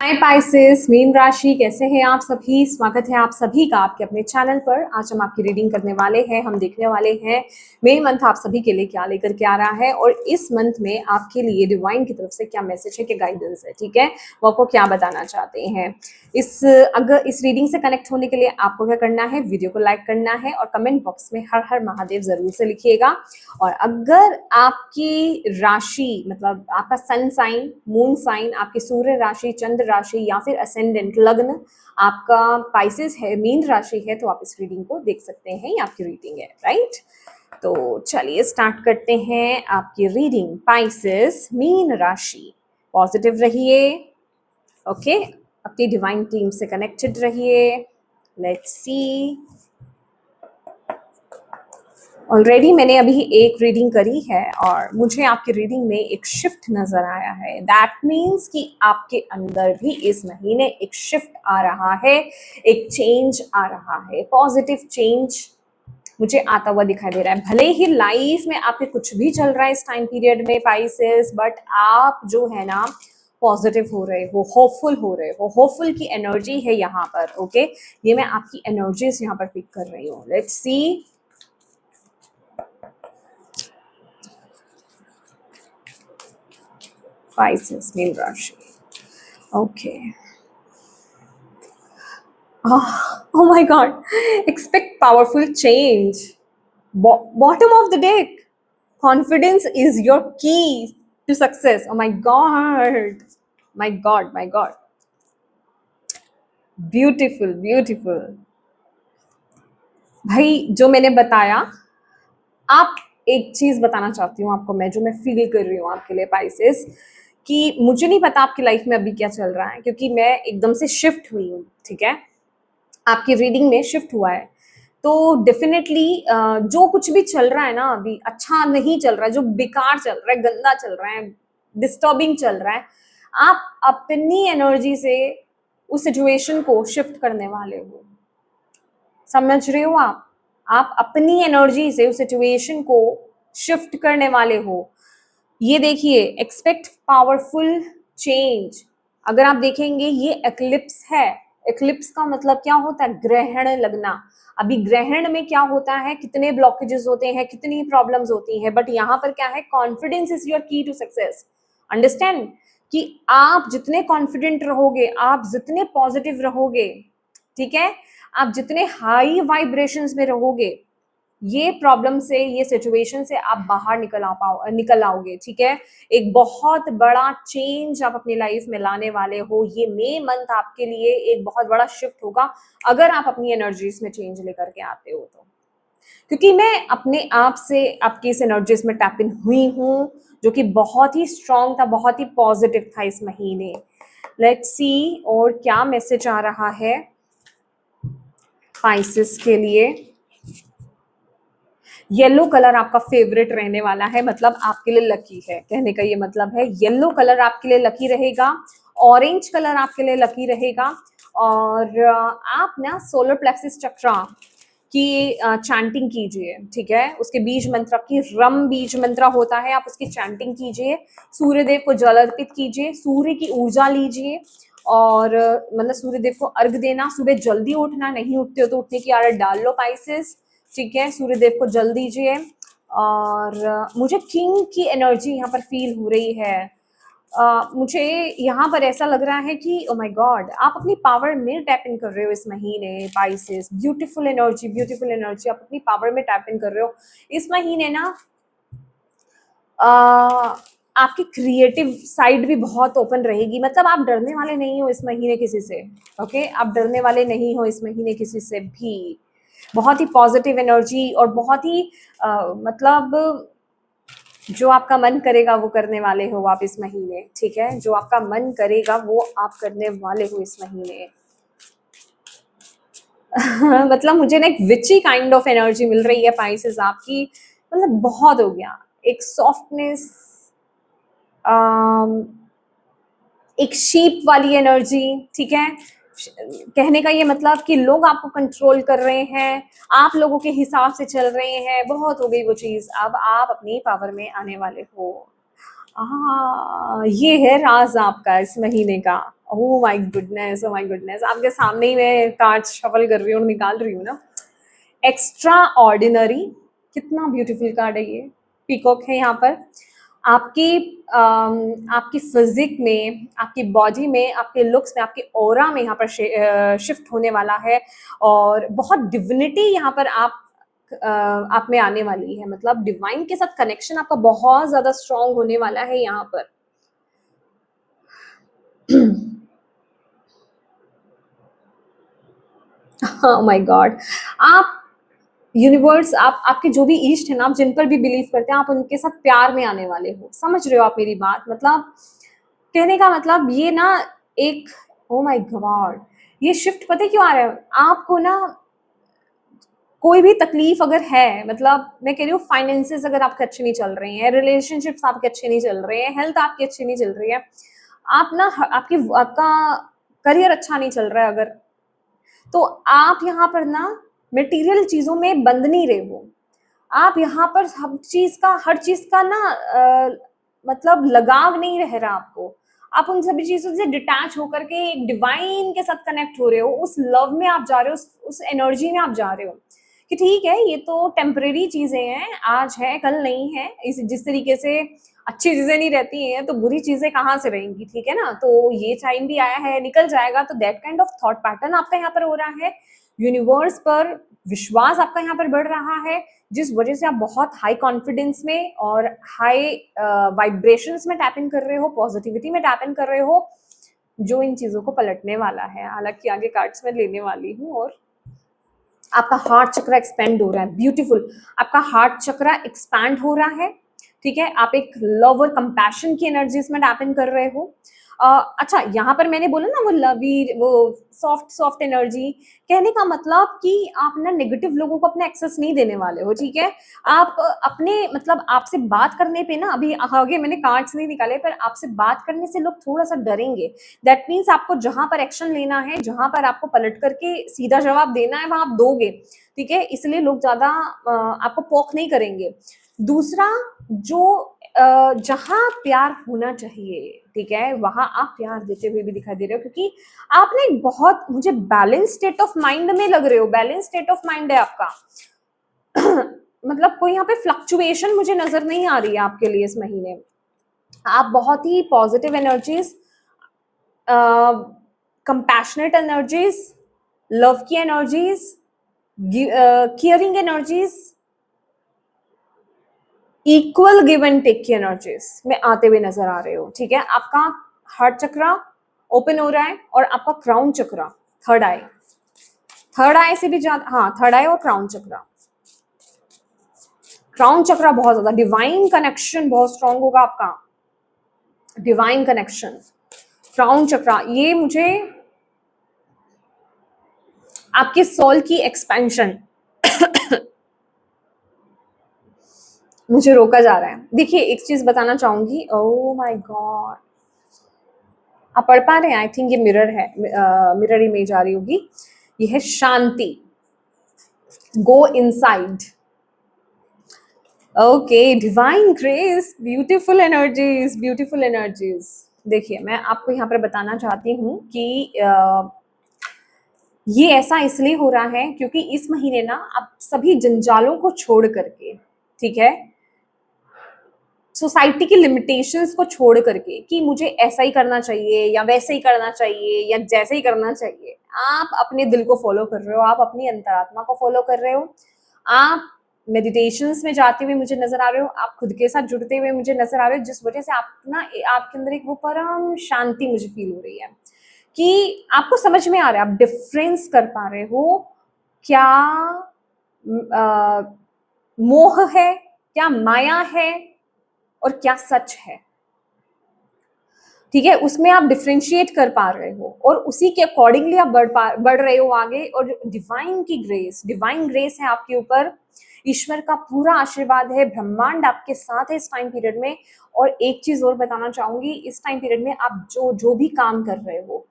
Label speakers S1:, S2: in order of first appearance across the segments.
S1: हाय Pisces, mean राशि कैसे हैं आप सभी। स्वागत है आप सभी का आपके अपने चैनल पर। आज हम आपकी रीडिंग करने वाले हैं। हम देखने वाले हैं मई मंथ आप सभी के लिए क्या लेकर के आ रहा है और इस मंथ में आपके लिए डिवाइन की तरफ से क्या मैसेज है, क्या गाइडेंस है, ठीक है, वो आपको क्या बताना चाहते हैं। अगर इस रीडिंग से कनेक्ट होने के लिए आपको क्या करना है, वीडियो को लाइक करना है और कमेंट बॉक्स में हर हर महादेव जरूर से लिखिएगा। और अगर आपकी राशि मतलब आपका सन साइन, मून साइन, आपकी सूर्य राशि, चंद्र राशि या फिर असेंडेंट लग्न आपका पाइसेस है, मीन राशि है, तो आप इस रीडिंग को देख सकते हैं। ये आपकी रीडिंग है, राइट। तो चलिए स्टार्ट करते हैं आपकी रीडिंग। पाइसेस मीन राशि, पॉजिटिव रहिए, ओके, अपनी डिवाइन टीम से कनेक्टेड रहिए। Let's see. ऑलरेडी मैंने अभी एक रीडिंग करी है और मुझे आपकी रीडिंग में एक शिफ्ट नजर आया है। दैट मीन्स कि आपके अंदर भी इस महीने एक शिफ्ट आ रहा है, एक चेंज आ रहा है, पॉजिटिव चेंज मुझे आता हुआ दिखाई दे रहा है। भले ही लाइफ में आपके कुछ भी चल रहा है इस टाइम पीरियड में पाइसेस, बट आप जो है ना पॉजिटिव हो रहे हो, होपफुल हो रहे हो। होपफुल की एनर्जी है यहाँ पर, ओके। ये मैं आपकी एनर्जीज यहाँ पर पिक कर रही हूँ। Let's see. Pisces, मीन राशि, okay. Oh my God, expect powerful change. Bottom of the deck, confidence is your key to success. Oh my God, my God, my God. Beautiful, beautiful. भाई जो मैंने बताया, आप एक चीज बताना चाहती हूँ आपको मैं, जो मैं फील कर रही हूँ आपके लिए पाइसेस, कि मुझे नहीं पता आपकी लाइफ में अभी क्या चल रहा है, क्योंकि मैं एकदम से शिफ्ट हुई हूँ, ठीक है, आपकी रीडिंग में शिफ्ट हुआ है। तो डेफिनेटली जो कुछ भी चल रहा है ना अभी अच्छा नहीं चल रहा है, जो बेकार चल रहा है, गंदा चल रहा है, डिस्टर्बिंग चल रहा है, आप अपनी एनर्जी से उस सिचुएशन को शिफ्ट करने वाले हो। समझ रहे हो आप अपनी एनर्जी से उस सिचुएशन को शिफ्ट करने वाले हो। ये देखिए, एक्सपेक्ट पावरफुल चेंज। अगर आप देखेंगे ये एक्लिप्स है। एक्लिप्स का मतलब क्या होता है? ग्रहण लगना। अभी ग्रहण में क्या होता है, कितने ब्लॉकेजेस होते हैं, कितनी प्रॉब्लम्स होती हैं, बट यहाँ पर क्या है, कॉन्फिडेंस इज योर की टू सक्सेस। अंडरस्टैंड कि आप जितने कॉन्फिडेंट रहोगे, आप जितने पॉजिटिव रहोगे, ठीक है, आप जितने हाई वाइब्रेशंस में रहोगे, ये प्रॉब्लम से, ये सिचुएशन से आप बाहर निकल आओगे, ठीक है। एक बहुत बड़ा चेंज आप अपनी लाइफ में लाने वाले हो। ये मई मंथ आपके लिए एक बहुत बड़ा शिफ्ट होगा अगर आप अपनी एनर्जीज में चेंज लेकर के आते हो तो। क्योंकि मैं अपने आप से आपकी इस एनर्जीज में टैप इन हुई हूँ, जो कि बहुत ही स्ट्रांग था, बहुत ही पॉजिटिव था इस महीने। लेट्स सी और क्या मैसेज आ रहा है पाइसेस के लिए। येलो कलर आपका फेवरेट रहने वाला है, मतलब आपके लिए लकी है, कहने का ये मतलब है येलो कलर आपके लिए लकी रहेगा, ऑरेंज कलर आपके लिए लकी रहेगा। और आप ना सोलर प्लेक्सिस चक्रा की चैंटिंग कीजिए, ठीक है, उसके बीज मंत्र की रम बीज मंत्र होता है, आप उसकी चैंटिंग कीजिए, सूर्यदेव को जल अर्पित कीजिए, सूर्य की ऊर्जा लीजिए और मतलब सूर्यदेव को अर्घ देना। सुबह जल्दी उठना, नहीं उठते हो तो उठने की आदत डाल लो पाइसेस, ठीक है, सूर्यदेव को जल दीजिए। और मुझे किंग की एनर्जी यहाँ पर फील हो रही है। मुझे यहाँ पर ऐसा लग रहा है कि ओ माय गॉड, आप अपनी पावर में टैप इन कर रहे हो इस महीने Pisces. Beautiful energy, beautiful energy, आप अपनी पावर में टैप इन कर रहे हो इस महीने ना। आपकी क्रिएटिव साइड भी बहुत ओपन रहेगी, मतलब आप डरने वाले नहीं हो इस महीने किसी से, ओके, आप डरने वाले नहीं हो इस महीने किसी से भी। बहुत ही पॉजिटिव एनर्जी और बहुत ही मतलब जो आपका मन करेगा वो करने वाले हो आप इस महीने, ठीक है, जो आपका मन करेगा वो आप करने वाले हो इस महीने। मतलब मुझे ना एक विची काइंड ऑफ एनर्जी मिल रही है पाइसेस आपकी, मतलब बहुत हो गया, एक सॉफ्टनेस, एक शीप वाली एनर्जी, ठीक है। कहने का ये मतलब कि लोग आपको कंट्रोल कर रहे हैं, आप लोगों के हिसाब से चल रहे हैं, बहुत हो गई वो चीज, अब आप अपनी पावर में आने वाले हो। हाँ, ये है राज आपका इस महीने का, oh my goodness, oh my goodness, आपके सामने ही मैं कार्ड्स शफल कर रही हूँ, निकाल रही हूँ ना। एक्स्ट्रा ऑर्डिनरी, कितना ब्यूटीफुल कार्ड है ये। पीकॉक है यहाँ पर। आपकी आपकी फिजिक में, आपकी बॉडी में, आपके लुक्स में, आपके ऑरा में यहाँ पर शिफ्ट होने वाला है, और बहुत डिविनिटी यहाँ पर आप में आने वाली है। मतलब डिवाइन के साथ कनेक्शन आपका बहुत ज्यादा स्ट्रांग होने वाला है यहाँ पर। ओह माय गॉड, आप यूनिवर्स, आप आपके जो भी ईस्ट है ना, आप जिन पर भी बिलीव करते हैं, आप उनके साथ प्यार में आने वाले हो। समझ रहे हो आप मेरी बात? मतलब कहने का मतलब ये ना, एक, ओ माय गॉड, ये शिफ्ट पता है क्यों आ रहा है आपको ना? कोई भी तकलीफ अगर है, मतलब मैं कह रही हूँ फाइनेंसेस अगर आपके अच्छे नहीं चल रहे हैं, रिलेशनशिप्स आपके अच्छे नहीं चल रहे हैं, हेल्थ आपकी अच्छी नहीं चल रही है, आप ना आपका करियर अच्छा नहीं चल रहा है अगर, तो आप यहाँ पर ना मटेरियल चीजों में बंद नहीं रहे हो। आप यहाँ पर हर चीज का ना मतलब लगाव नहीं रह रहा आपको। आप उन सभी चीजों से डिटैच होकर के एक डिवाइन के साथ कनेक्ट हो रहे हो, उस लव में आप जा रहे हो, उस एनर्जी में आप जा रहे हो कि ठीक है, ये तो टेम्परेरी चीजें हैं, आज है कल नहीं है। इस जिस तरीके से अच्छी चीजें नहीं रहती हैं, तो बुरी चीजें कहाँ से रहेंगी, ठीक है ना? तो ये टाइम भी आया है, निकल जाएगा। तो that kind of thought pattern आपका यहाँ पर हो रहा है। यूनिवर्स पर विश्वास आपका यहाँ पर बढ़ रहा है, जिस वजह से आप बहुत हाई कॉन्फिडेंस में और हाई वाइब्रेशंस में टैप इन कर रहे हो, पॉजिटिविटी में टैप इन कर रहे हो, जो इन चीजों को पलटने वाला है। हालांकि आगे कार्ड्स में लेने वाली हूँ। और आपका हार्ट चक्र एक्सपेंड हो रहा है, ब्यूटीफुल। आपका हार्ट चक्र एक्सपैंड हो रहा है, ठीक है। आप एक लव और कंपैशन की एनर्जीज में टैप इन कर रहे हो। अच्छा, यहाँ पर मैंने बोला ना वो लवी, वो सॉफ्ट सॉफ्ट एनर्जी, कहने का मतलब कि आप ना नेगेटिव लोगों को अपना एक्सेस नहीं देने वाले हो, ठीक है। आप अपने मतलब आपसे बात करने पे ना, अभी आगे मैंने कार्ड्स नहीं निकाले, पर आपसे बात करने से लोग थोड़ा सा डरेंगे। दैट मीन्स आपको जहां पर एक्शन लेना है, जहां पर आपको पलट करके सीधा जवाब देना है, वहां आप दोगे, ठीक है। इसलिए लोग ज्यादा आपको पोक नहीं करेंगे। दूसरा, जो जहां प्यार होना चाहिए, ठीक है, वहां आप प्यार देते हुए भी दिखाई दे रहे हो, क्योंकि आप ना एक बहुत मुझे बैलेंस स्टेट ऑफ माइंड में लग रहे हो। बैलेंस स्टेट ऑफ माइंड है आपका। मतलब कोई यहाँ पे फ्लक्चुएशन मुझे नजर नहीं आ रही है आपके लिए इस महीने। आप बहुत ही positive energies, compassionate energies, love की energies, caring energies, equal give and take की एनर्जीज में आते हुए नजर आ रहे हो, ठीक है। आपका हार्ट चक्र ओपन हो रहा है, और आपका क्राउन चक्र, थर्ड आई से भी ज्यादा, हाँ, थर्ड आई और क्राउन चक्र, बहुत ज्यादा डिवाइन कनेक्शन बहुत स्ट्रांग होगा आपका। डिवाइन कनेक्शन, क्राउन चक्र, ये मुझे आपके सोल की एक्सपेंशन मुझे रोका जा रहा है। देखिए, एक चीज बताना चाहूंगी। ओह माय गॉड, आप पढ़ पा रहे हैं? आई थिंक ये मिरर है, मिरर इमेज आ रही होगी। ये है शांति, go inside. Okay, divine grace, beautiful energies, beautiful energies. देखिए, मैं आपको यहाँ पर बताना चाहती हूँ कि ये ऐसा इसलिए हो रहा है क्योंकि इस महीने ना आप सभी जंजालों को छोड़ करके, ठीक है, सोसाइटी की लिमिटेशंस को छोड़ करके कि मुझे ऐसा ही करना चाहिए या वैसे ही करना चाहिए या जैसे ही करना चाहिए, आप अपने दिल को फॉलो कर रहे हो, आप अपनी अंतरात्मा को फॉलो कर रहे हो, आप मेडिटेशंस में जाते हुए मुझे नजर आ रहे हो, आप खुद के साथ जुड़ते हुए मुझे नजर आ रहे हो, जिस वजह से आप ना, आपके अंदर एक वो परम शांति मुझे फील हो रही है कि आपको समझ में आ रहा है, आप डिफरेंस कर पा रहे हो क्या मोह है, क्या माया है, और क्या सच है, ठीक है। उसमें आप डिफ्रेंशिएट कर पा रहे हो, और उसी के अकॉर्डिंगली आप बढ़ रहे हो आगे। और डिवाइन की ग्रेस, डिवाइन ग्रेस है आपके ऊपर, ईश्वर का पूरा आशीर्वाद है, ब्रह्मांड आपके साथ है इस टाइम पीरियड में। और एक चीज और बताना चाहूंगी, इस टाइम पीरियड में आप जो भी काम कर रहे हो,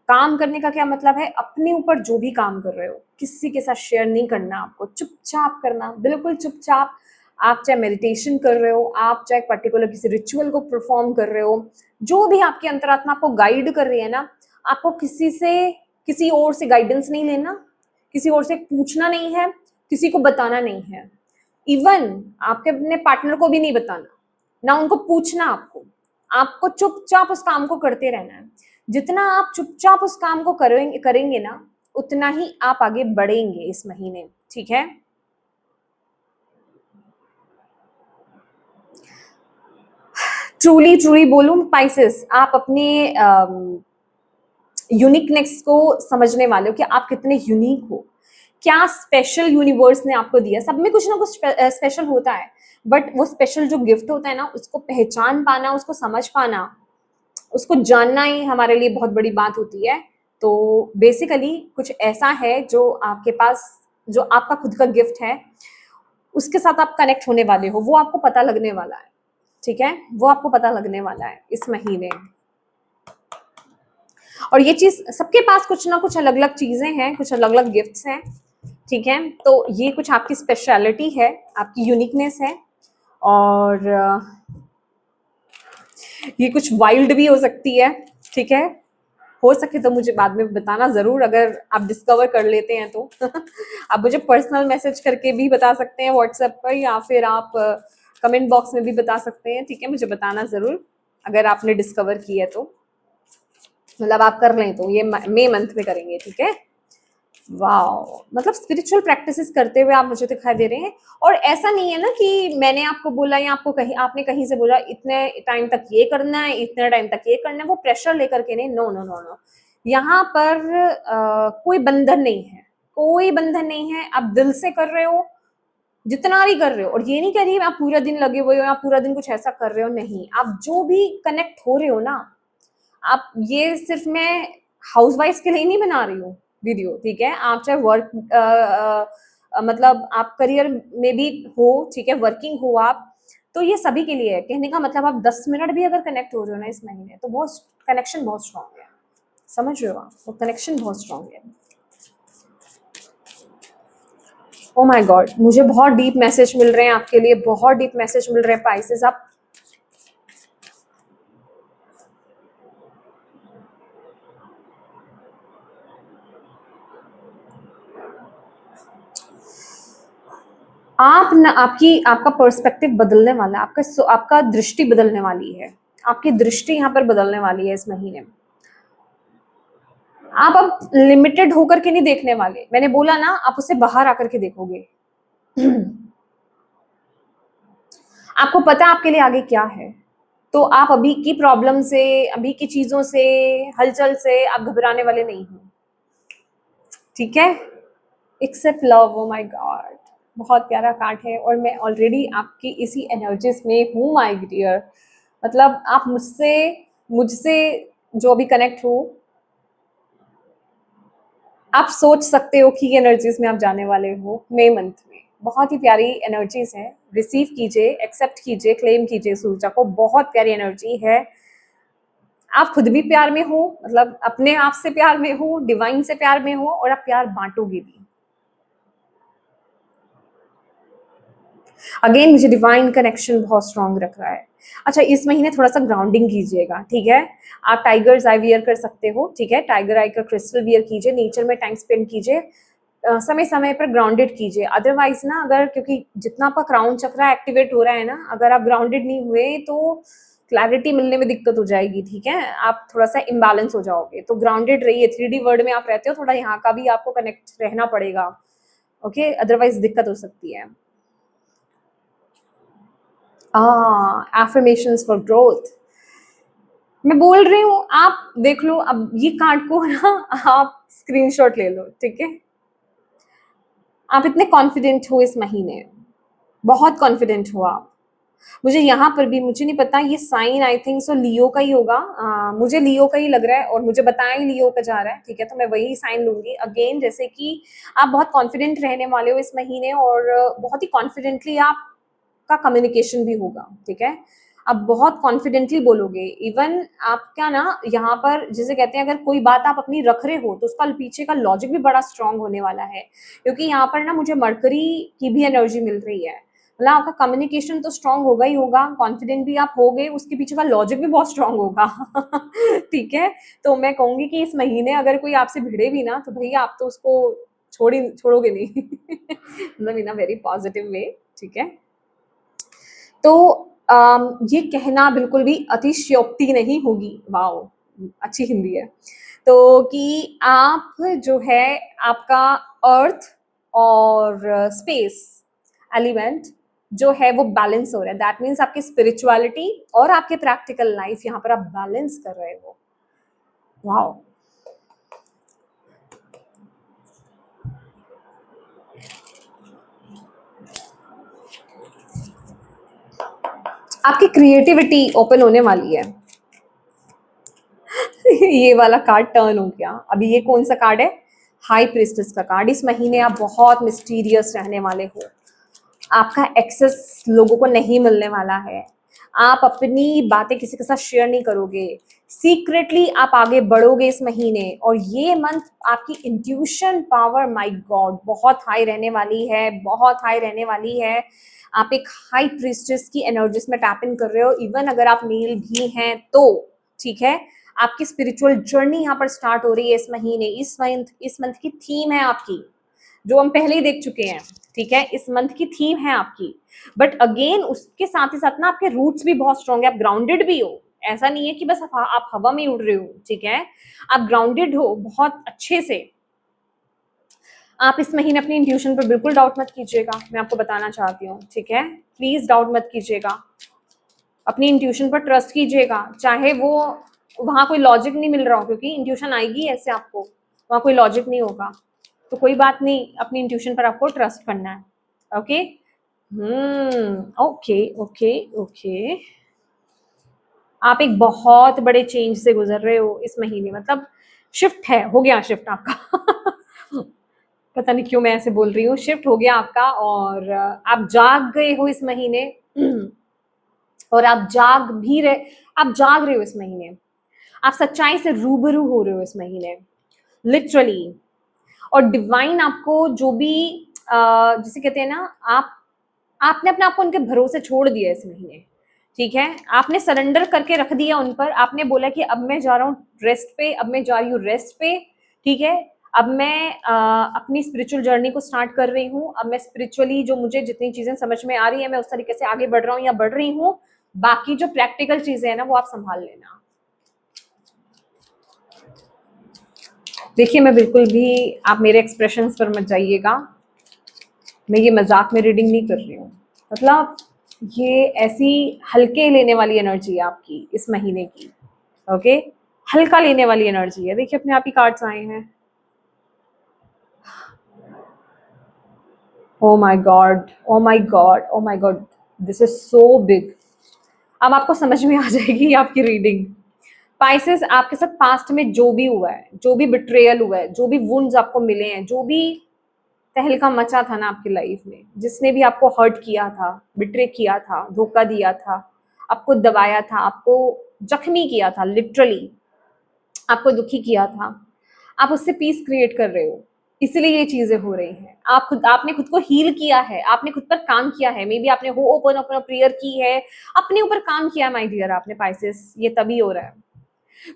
S1: काम करने का क्या मतलब है, अपने ऊपर जो भी काम कर रहे हो किसी के साथ शेयर नहीं करना, आपको चुपचाप करना, बिल्कुल चुपचाप। आप चाहे मेडिटेशन कर रहे हो, आप चाहे पर्टिकुलर किसी रिचुअल को परफॉर्म कर रहे हो, जो भी आपकी अंतरात्मा आपको गाइड कर रही है ना, आपको किसी और से गाइडेंस नहीं लेना, किसी और से पूछना नहीं है, किसी को बताना नहीं है, इवन आपके अपने पार्टनर को भी नहीं बताना, ना उनको पूछना। आपको चुपचाप उस काम को करते रहना है। जितना आप चुपचाप उस काम को करेंगे ना, उतना ही आप आगे बढ़ेंगे इस महीने, ठीक है। ट्रूली ट्रूली बोलूं स्पाइसेस, आप अपने यूनिकनेस को समझने वाले हो कि आप कितने यूनिक हो, क्या स्पेशल यूनिवर्स ने आपको दिया। सब में कुछ ना कुछ स्पेशल होता है, बट वो स्पेशल जो गिफ्ट होता है ना, उसको पहचान पाना, उसको समझ पाना, उसको जानना ही हमारे लिए बहुत बड़ी बात होती है। तो बेसिकली कुछ ऐसा है जो आपके पास, जो आपका खुद का गिफ्ट है, उसके साथ आप कनेक्ट होने वाले हो, वो आपको पता लगने वाला है, ठीक है। वो आपको पता लगने वाला है इस महीने। और ये चीज सबके पास कुछ ना कुछ अलग अलग चीजें हैं, कुछ अलग अलग गिफ्ट्स हैं, ठीक है। तो ये कुछ आपकी स्पेशलिटी है, आपकी यूनिकनेस है। और ये कुछ वाइल्ड भी हो सकती है, ठीक है। हो सके तो मुझे बाद में बताना जरूर, अगर आप डिस्कवर कर लेते हैं तो आप मुझे पर्सनल मैसेज करके भी बता सकते हैं व्हाट्सएप पर, या फिर आप कमेंट बॉक्स में भी बता सकते हैं, ठीक है। मुझे बताना जरूर अगर आपने डिस्कवर किया तो, मतलब आप कर लें तो ये मई मंथ में करेंगे, ठीक है। वाओ, मतलब स्पिरिचुअल प्रैक्टिसेस करते हुए आप मुझे दिखाई दे रहे हैं। और ऐसा नहीं है ना कि मैंने आपको बोला या आपने कहीं से बोला इतने टाइम तक ये करना है, इतने टाइम तक ये करना है, वो प्रेशर लेकर के नहीं। नो नो नो नो, यहाँ पर कोई बंधन नहीं है, कोई बंधन नहीं है। आप दिल से कर रहे हो, जितना भी कर रहे हो। और ये नहीं कह रही आप पूरा दिन लगे हुए हो या पूरा दिन कुछ ऐसा कर रहे हो, नहीं। आप जो भी कनेक्ट हो रहे हो ना, आप, ये सिर्फ मैं हाउसवाइफ के लिए नहीं बना रही हूँ वीडियो, ठीक है। आप चाहे वर्क मतलब आप करियर में भी हो, ठीक है, वर्किंग हो आप, तो ये सभी के लिए है। कहने का मतलब आप 10 मिनट भी अगर कनेक्ट हो रहे हो ना इस महीने, तो बहुत कनेक्शन बहुत स्ट्रांग है, समझ रहे हो आप, वो कनेक्शन बहुत स्ट्रांग है। ओ माय गॉड, मुझे बहुत डीप मैसेज मिल रहे हैं आपके लिए, बहुत डीप मैसेज मिल रहे हैं पाइसेस। आपका पर्सपेक्टिव बदलने वाला है, आपका दृष्टि बदलने वाली है, आपकी दृष्टि यहाँ पर बदलने वाली है इस महीने में। आप अब लिमिटेड होकर के नहीं देखने वाले, मैंने बोला ना, आप उसे बाहर आकर के देखोगे। आपको पता है आपके लिए आगे क्या है, तो आप अभी की प्रॉब्लम से, अभी की चीजों से, हलचल से आप घबराने वाले नहीं हो, ठीक है। Accept love, oh my god, बहुत प्यारा कार्ड है। और मैं ऑलरेडी आपकी इसी एनर्जीज में हूँ माय डियर। मतलब आप मुझसे जो अभी कनेक्ट हो, आप सोच सकते हो कि एनर्जीज में आप जाने वाले हो मई मंथ में। बहुत ही प्यारी एनर्जीज है, रिसीव कीजिए, एक्सेप्ट कीजिए, क्लेम कीजिए इस ऊर्जा को। बहुत प्यारी एनर्जी है। आप खुद भी प्यार में हो, मतलब अपने आप से प्यार में हो, डिवाइन से प्यार में हो, और आप प्यार बांटोगे भी। अगेन मुझे डिवाइन कनेक्शन बहुत स्ट्रांग रख रहा है। अच्छा, इस महीने थोड़ा सा ग्राउंडिंग कीजिएगा, ठीक है। आप टाइगर्स आई वियर कर सकते हो, ठीक है। टाइगर आई का क्रिस्टल वियर कीजिए, नेचर में टाइम स्पेंड कीजिए, समय समय पर ग्राउंडेड कीजिए। अदरवाइज ना, अगर, क्योंकि जितना आपका क्राउन चक्रा एक्टिवेट हो रहा है ना, अगर आप ग्राउंडेड नहीं हुए तो क्लैरिटी मिलने में दिक्कत हो जाएगी, ठीक है। आप थोड़ा सा इम्बैलेंस हो जाओगे, तो ग्राउंडेड रहिए। 3D वर्ल्ड में आप रहते हो, थोड़ा यहाँ का भी आपको कनेक्ट रहना पड़ेगा, ओके, अदरवाइज दिक्कत हो सकती है। एफर्मेशंस फॉर ग्रोथ, मैं बोल रही हूँ, आप देख लो अब ये कार्ड को ना, आप स्क्रीनशॉट ले लो, ठीक है। आप इतने कॉन्फिडेंट हो इस महीने, बहुत कॉन्फिडेंट हो आप। मुझे यहाँ पर भी, मुझे नहीं पता, ये साइन आई थिंक सो लियो का ही होगा। मुझे लियो का ही लग रहा है, और मुझे बताया ही लियो का जा रहा है, ठीक है। तो मैं वही साइन लूंगी। अगेन, जैसे कि आप बहुत कॉन्फिडेंट रहने वाले हो इस महीने, और बहुत ही कॉन्फिडेंटली आपका कम्युनिकेशन भी होगा, ठीक है। आप बहुत कॉन्फिडेंटली बोलोगे। इवन आप क्या ना, यहाँ पर जिसे कहते हैं, अगर कोई बात आप अपनी रख रहे हो, तो उसका पीछे का लॉजिक भी बड़ा स्ट्रांग होने वाला है, क्योंकि यहाँ पर ना मुझे मरकरी की भी एनर्जी मिल रही है। मतलब आपका कम्युनिकेशन तो स्ट्रांग होगा ही होगा, कॉन्फिडेंट भी आप होगे, उसके पीछे का लॉजिक भी बहुत स्ट्रांग होगा। ठीक है, तो मैं कहूंगी कि इस महीने अगर कोई आपसे भिड़े भी ना, तो भैया आप तो उसको छोड़ोगे नहीं। मतलब इन अ वेरी पॉजिटिव वे। ठीक है, तो ये कहना बिल्कुल भी अतिशयोक्ति नहीं होगी, वाओ अच्छी हिंदी है, तो कि आप जो है आपका अर्थ और स्पेस एलिमेंट जो है वो बैलेंस हो रहा है। दैट मीन्स आपकी स्पिरिचुअलिटी और आपके प्रैक्टिकल लाइफ यहाँ पर आप बैलेंस कर रहे हो। वाओ, आपकी क्रिएटिविटी ओपन होने वाली है। ये वाला कार्ड टर्न हो गया। अभी ये कौन सा कार्ड है? हाई प्रिस्टेस का कार्ड। इस महीने आप बहुत मिस्टीरियस रहने वाले हो, आपका एक्सेस लोगों को नहीं मिलने वाला है, आप अपनी बातें किसी के साथ शेयर नहीं करोगे, सीक्रेटली आप आगे बढ़ोगे इस महीने। और ये मंथ आपकी इंट्यूशन पावर, माय गॉड, बहुत हाई रहने वाली है, बहुत हाई रहने वाली है। आप एक हाई प्रिस्टेस की एनर्जीज में टैप इन कर रहे हो, इवन अगर आप मेल भी हैं तो। ठीक है, आपकी स्पिरिचुअल जर्नी यहाँ पर स्टार्ट हो रही है इस महीने। इस मंथ की थीम है आपकी, जो हम पहले ही देख चुके हैं। ठीक है, इस मंथ की थीम है आपकी, बट अगेन उसके साथ ही साथ ना आपके रूट्स भी बहुत स्ट्रांग है, आप ग्राउंडेड भी हो। ऐसा नहीं है कि बस आप हवा में उड़ रहे हो। ठीक है, आप ग्राउंडेड हो बहुत अच्छे से। आप इस महीने अपनी इंट्यूशन पर बिल्कुल डाउट मत कीजिएगा, मैं आपको बताना चाहती हूँ। ठीक है, प्लीज डाउट मत कीजिएगा, अपनी इंट्यूशन पर ट्रस्ट कीजिएगा, चाहे वो वहां कोई लॉजिक नहीं मिल रहा हो, क्योंकि इंट्यूशन आएगी ऐसे आपको, वहां कोई लॉजिक नहीं होगा, तो कोई बात नहीं, अपनी इंट्यूशन पर आपको ट्रस्ट करना है। Okay, okay okay okay. आप एक बहुत बड़े चेंज से गुजर रहे हो इस महीने, मतलब शिफ्ट है, हो गया शिफ्ट आपका। पता नहीं क्यों मैं ऐसे बोल रही हूँ, शिफ्ट हो गया आपका, और आप जाग गए हो इस महीने। और आप जाग रहे हो इस महीने, आप सच्चाई से रूबरू हो रहे हो इस महीने, लिटरली। और डिवाइन आपको जो भी जिसे कहते हैं ना, आपने अपने आप को उनके भरोसे छोड़ दिया इस महीने। ठीक है, आपने सरेंडर करके रख दिया उन पर, आपने बोला कि अब मैं जा रहा हूँ रेस्ट पे, अब मैं जा रही हूँ रेस्ट पे। ठीक है, अब मैं अपनी स्पिरिचुअल जर्नी को स्टार्ट कर रही हूँ, अब मैं स्पिरिचुअली जो मुझे जितनी चीजें समझ में आ रही है मैं उस तरीके से आगे बढ़ रहा हूँ या बढ़ रही हूँ। बाकी जो प्रैक्टिकल चीजें हैं ना वो आप संभाल लेना। देखिए, मैं बिल्कुल भी, आप मेरे एक्सप्रेशंस पर मत जाइएगा, मैं ये मजाक में रीडिंग नहीं कर रही हूँ। मतलब ये ऐसी हल्के लेने वाली एनर्जी है आपकी इस महीने की। ओके, हल्का लेने वाली एनर्जी है। देखिए, अपने आप ही कार्ड्स आए हैं। ओ my God, O my God, O my God, this is so big. अब आपको समझ में आ जाएगी आपकी रीडिंग। पाइसेस, आपके साथ पास्ट में जो भी हुआ है, जो भी बिट्रेयल हुआ है, जो भी वुंड्स आपको मिले हैं, जो भी तहलका मचा था ना आपकी लाइफ में, जिसने भी आपको हर्ट किया था, बिट्रे किया था, धोखा दिया था, आपको दबाया था, आपको जख्मी किया था, लिटरली आपको दुखी किया था, आप उससे पीस क्रिएट कर रहे हो। इसलिए ये चीजें हो रही हैं। आपने खुद को हील किया है, आपने खुद पर काम किया है, मे बी आपने हो ओपन ओपन प्रेयर की है, अपने ऊपर काम किया माय डियर आपने पाइसेस, ये तभी हो रहा है।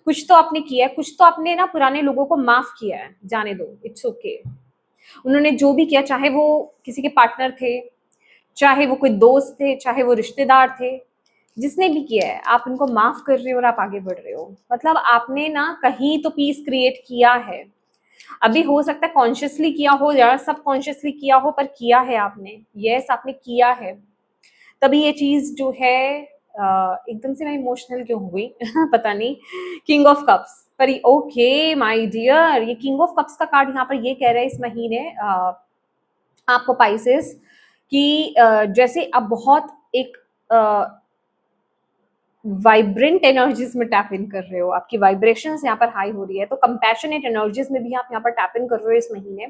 S1: कुछ तो आपने किया है, कुछ तो आपने ना पुराने लोगों को माफ किया है, जाने दो, इट्स ओके। उन्होंने जो भी किया, चाहे वो किसी के पार्टनर थे, चाहे वो कोई दोस्त थे, चाहे वो रिश्तेदार थे, जिसने भी किया है आप उनको माफ कर रहे हो और आप आगे बढ़ रहे हो। मतलब आपने ना कहीं तो पीस क्रिएट किया है। अभी हो सकता है कॉन्शियसली किया हो या सब कॉन्शियसली किया हो, पर किया है आपने। यस, आपने किया है, तभी ये चीज जो है एकदम से मैं इमोशनल क्यों हो गई। पता नहीं। किंग ऑफ कप्स पर, ओके माय डियर, ये किंग ऑफ कप्स का कार्ड यहाँ पर ये कह रहा है इस महीने आपको पाइसेस कि जैसे आप बहुत एक वाइब्रेंट एनर्जीज में टैप इन कर रहे हो, आपकी वाइब्रेशंस यहाँ पर हाई हो रही है, तो कंपैशनेट एनर्जीज में भी आप यहाँ पर टैप इन कर रहे हो इस महीने।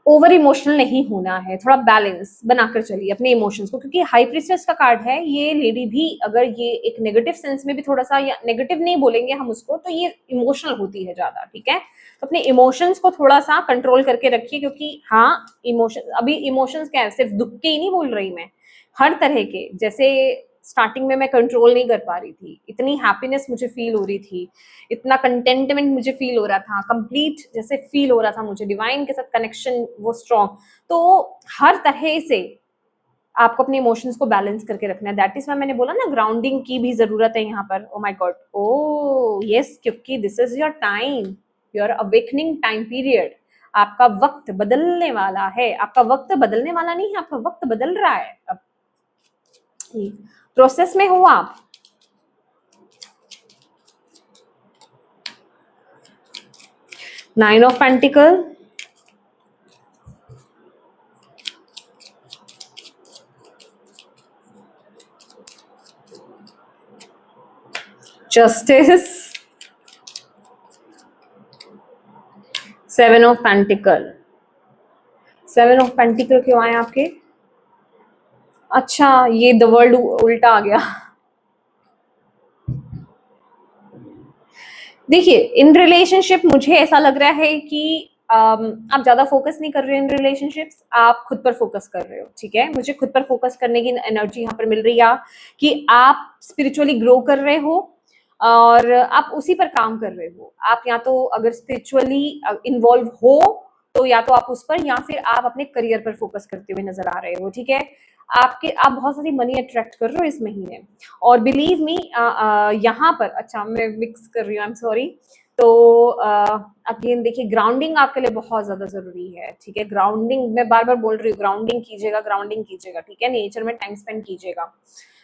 S1: ओवर इमोशनल नहीं होना है, थोड़ा बैलेंस बनाकर चलिए अपने इमोशंस को, क्योंकि हाई प्रीस्टेस का कार्ड है ये लेडी भी, अगर ये एक नेगेटिव सेंस में भी थोड़ा सा, या नेगेटिव नहीं बोलेंगे हम उसको, तो ये इमोशनल होती है ज्यादा, ठीक है। तो अपने इमोशंस को थोड़ा सा कंट्रोल करके रखिए, क्योंकि हाँ, इमोशन, अभी इमोशंस क्या है, सिर्फ दुख के ही नहीं बोल रही मैं, हर तरह के, जैसे स्टार्टिंग में मैं कंट्रोल नहीं कर पा रही थी, इतनी हैप्पीनेस मुझे फील हो रही थी, इतना कंटेंटमेंट मुझे फील हो रहा था, कंप्लीट जैसे फील हो रहा था मुझे, डिवाइन के साथ कनेक्शन वो स्ट्रॉन्ग। तो हर तरह से आपको अपने इमोशंस को बैलेंस करके रखना है। दैट इज वाई मैंने बोला ना, ग्राउंडिंग की भी जरूरत है यहाँ पर। Oh my God, oh yes, क्योंकि this is your time, your awakening time period. आपका वक्त बदलने वाला है, आपका वक्त बदलने वाला नहीं है, आपका वक्त बदल रहा है, अब प्रोसेस में हो आप। Nine of pentacle, justice, seven of pentacle. Seven of pentacle क्यों आए आपके? अच्छा, ये द वर्ल्ड उल्टा आ गया। देखिए, इन रिलेशनशिप मुझे ऐसा लग रहा है कि आप ज्यादा फोकस नहीं कर रहे हो इन रिलेशनशिप्स, आप खुद पर फोकस कर रहे हो, ठीक है। मुझे खुद पर फोकस करने की एनर्जी यहाँ पर मिल रही है, कि आप स्पिरिचुअली ग्रो कर रहे हो और आप उसी पर काम कर रहे हो। आप या तो अगर स्पिरिचुअली इन्वॉल्व हो तो या तो आप उस पर, या फिर आप अपने करियर पर फोकस करते हुए नजर आ रहे हो, ठीक है। आप बहुत सारी मनी अट्रैक्ट कर रहे हो इस महीने, और बिलीव मी यहाँ पर, अच्छा मैं मिक्स कर रही हूँ, आई एम सॉरी। तो अगेन देखिए, ग्राउंडिंग आपके लिए बहुत ज्यादा जरूरी है, ठीक है। ग्राउंडिंग, मैं बार बार बोल रही हूँ, ग्राउंडिंग कीजिएगा, ग्राउंडिंग कीजिएगा, ठीक है। नेचर में टाइम स्पेंड कीजिएगा,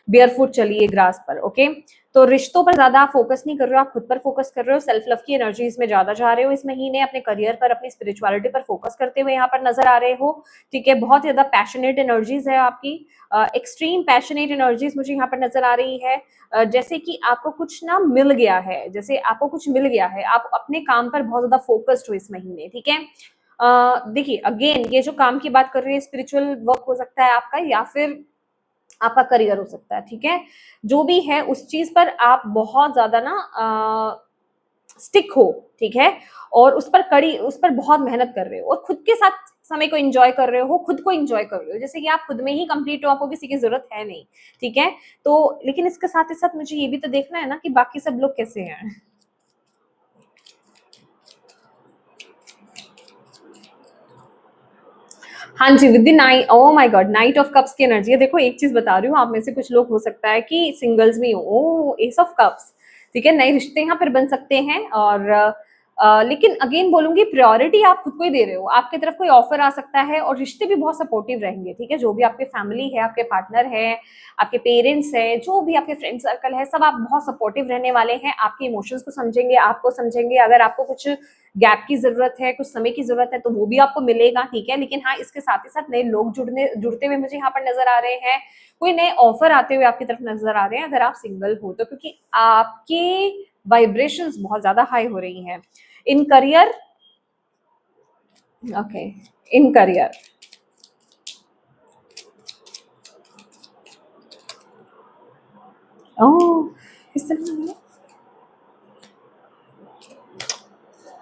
S1: बेयरफुट चलिए ग्रास पर, ओके। तो रिश्तों पर ज्यादा आप फोकस नहीं कर रहे हो, आप खुद पर फोकस कर रहे हो, सेल्फ लव की एनर्जीज में ज्यादा जा रहे हो इस महीने, अपने करियर पर, अपनी स्पिरिचुअलिटी पर फोकस करते हुए यहाँ पर नजर आ रहे हो, ठीक है। बहुत ज्यादा पैशनेट एनर्जीज है आपकी, एक्सट्रीम पैशनेट एनर्जीज मुझे यहाँ पर नजर आ रही है। जैसे कि आपको कुछ ना मिल गया है, जैसे आपको कुछ मिल गया है, आप अपने काम पर बहुत ज्यादा फोकस्ड हो इस महीने, ठीक है। देखिए अगेन, ये जो काम की बात कर रही है, स्पिरिचुअल वर्क हो सकता है आपका, या फिर आपका करियर हो सकता है, ठीक है। जो भी है उस चीज पर आप बहुत ज्यादा ना स्टिक हो, ठीक है। और उस पर बहुत मेहनत कर रहे हो, और खुद के साथ समय को एंजॉय कर रहे हो, खुद को एंजॉय कर रहे हो, जैसे कि आप खुद में ही कंप्लीट हो, आपको किसी की जरूरत है नहीं, ठीक है। तो लेकिन इसके साथ ही साथ मुझे ये भी तो देखना है ना कि बाकी सब लोग कैसे हैं। हाँ जी, with the knight, oh my God, knight of cups की एनर्जी है। देखो एक चीज बता रही हूँ, आप में से कुछ लोग हो सकता है कि सिंगल्स भी हो, ओ एस ऑफ कप्स, ठीक है। नए रिश्ते यहाँ पर बन सकते हैं, और लेकिन अगेन बोलूंगी, प्रायोरिटी आप खुद को ही दे रहे हो, आपकी तरफ कोई ऑफर आ सकता है, और रिश्ते भी बहुत सपोर्टिव रहेंगे, ठीक है। जो भी आपके फैमिली है, आपके पार्टनर है, आपके पेरेंट्स है, जो भी आपके फ्रेंड सर्कल है, सब आप बहुत सपोर्टिव रहने वाले हैं, आपके इमोशंस को समझेंगे, आपको समझेंगे। अगर आपको कुछ गैप की जरूरत है, कुछ समय की जरूरत है, तो वो भी आपको मिलेगा, ठीक है। लेकिन हाँ, इसके साथ ही साथ नए लोग जुड़ते हुए मुझे यहाँ पर नजर आ रहे हैं, कोई नए ऑफर आते हुए आपकी तरफ नजर आ रहे हैं, अगर आप सिंगल हो तो, क्योंकि आपके वाइब्रेशंस बहुत ज्यादा हाई हो रही हैं in career, okay, in career. Oh, इस तरह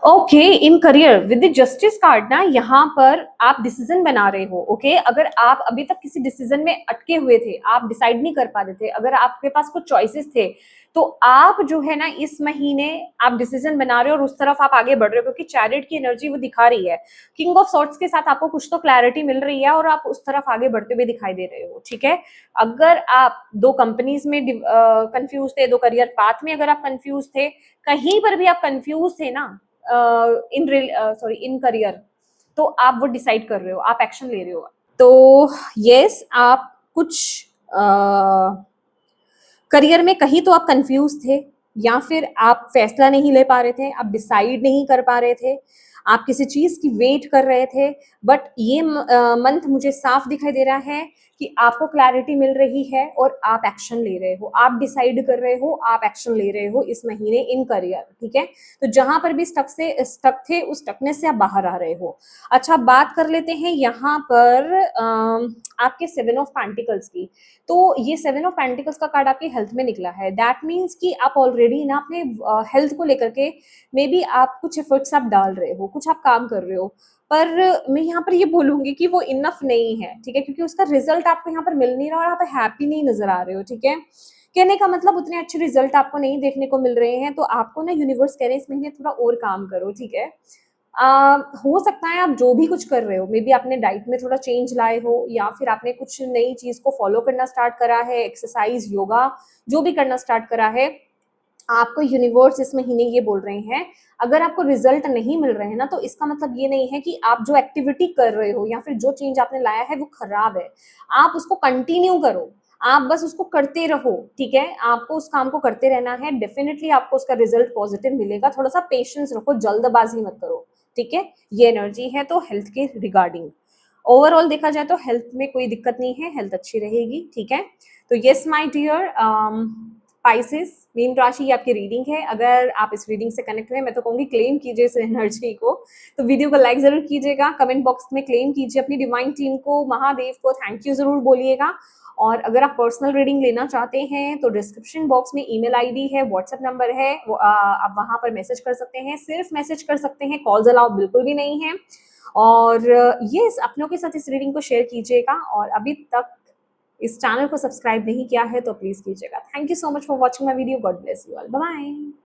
S1: okay, in career with the justice card ना, यहाँ पर आप डिसीजन बना रहे हो, ओके। अगर आप अभी तक किसी डिसीजन में अटके हुए थे, आप डिसाइड नहीं कर पा रहे थे, अगर आपके पास कुछ चॉइसेस थे, तो आप जो है ना इस महीने आप डिसीजन बना रहे हो, और उस तरफ आप आगे बढ़ रहे हो, क्योंकि चैरिट की एनर्जी वो दिखा रही है। किंग ऑफ सॉर्ट्स के साथ आपको कुछ तो क्लैरिटी मिल रही है, और आप उस तरफ आगे बढ़ते हुए दिखाई दे रहे हो, ठीक है। अगर आप दो कंपनीज में कंफ्यूज थे, दो करियर पाथ में अगर आप कंफ्यूज थे, कहीं पर भी आप कंफ्यूज थे ना, इन करियर, तो आप वो डिसाइड कर रहे हो, आप एक्शन ले रहे हो। तो यस, आप कुछ करियर में कहीं तो आप कंफ्यूज थे, या फिर आप फैसला नहीं ले पा रहे थे, आप डिसाइड नहीं कर पा रहे थे, आप किसी चीज की वेट कर रहे थे। बट ये मंथ मुझे साफ दिखाई दे रहा है कि आपको क्लैरिटी मिल रही है और आप एक्शन ले रहे हो, आप डिसाइड कर रहे हो, आप एक्शन ले रहे हो इस महीने इन करियर, ठीक है। तो जहां पर भी स्टक थे उस स्टकनेस से आप बाहर आ रहे हो। अच्छा, बात कर लेते हैं यहाँ पर आपके 7 ऑफ पेंटिकल्स की। तो ये 7 ऑफ पेंटिकल्स का कार्ड आपके हेल्थ में निकला है। दैट मीन्स कि आप ऑलरेडी ना अपने हेल्थ को लेकर के मे बी आप कुछ एफर्ट्स आप डाल रहे हो, कुछ आप काम कर रहे हो, पर मैं यहाँ पर ये बोलूंगी कि वो इनफ नहीं है, ठीक है, क्योंकि उसका रिजल्ट आपको यहाँ पर मिल नहीं रहा और आप हैप्पी नहीं नजर आ रहे हो, ठीक है। कहने का मतलब उतने अच्छे रिजल्ट आपको नहीं देखने को मिल रहे हैं, तो आपको ना यूनिवर्स कह रहे हैं इस महीने थोड़ा और काम करो, ठीक है। हो सकता है आप जो भी कुछ कर रहे हो, मे बी आपने डाइट में थोड़ा चेंज लाए हो, या फिर आपने कुछ नई चीज को फॉलो करना स्टार्ट करा है, एक्सरसाइज, योगा, जो भी करना स्टार्ट करा है। आपको यूनिवर्स इस महीने ये बोल रहे हैं, अगर आपको रिजल्ट नहीं मिल रहे हैं ना, तो इसका मतलब ये नहीं है कि आप जो एक्टिविटी कर रहे हो या फिर जो चेंज आपने लाया है वो खराब है। आप उसको कंटिन्यू करो, आप बस उसको करते रहो, ठीक है। आपको उस काम को करते रहना है, डेफिनेटली आपको उसका रिजल्ट पॉजिटिव मिलेगा। थोड़ा सा पेशेंस रखो, जल्दबाजी मत करो, ठीक है। ये एनर्जी है तो हेल्थ के रिगार्डिंग। ओवरऑल देखा जाए तो हेल्थ में कोई दिक्कत नहीं है, हेल्थ अच्छी रहेगी, ठीक है। तो यस माय डियर स्पाइसेस, मीन राशि आपकी रीडिंग है। अगर आप इस रीडिंग से कनेक्ट हुए, मैं तो कहूंगी क्लेम कीजिए इस एनर्जी को। तो वीडियो को लाइक जरूर कीजिएगा, कमेंट बॉक्स में क्लेम कीजिए अपनी डिवाइन टीम को, महादेव को थैंक यू जरूर बोलिएगा। और अगर आप पर्सनल रीडिंग लेना चाहते हैं तो डिस्क्रिप्शन बॉक्स में ईमेल आईडी है, व्हाट्सएप नंबर है, आप वहां पर मैसेज कर सकते हैं, सिर्फ मैसेज कर सकते हैं, कॉल्स अलाउ बिल्कुल भी नहीं है। और ये अपनों के साथ इस रीडिंग को शेयर कीजिएगा, और अभी तक इस चैनल को सब्सक्राइब नहीं किया है तो प्लीज कीजिएगा। Thank you so much for watching my video. God bless you all, bye bye.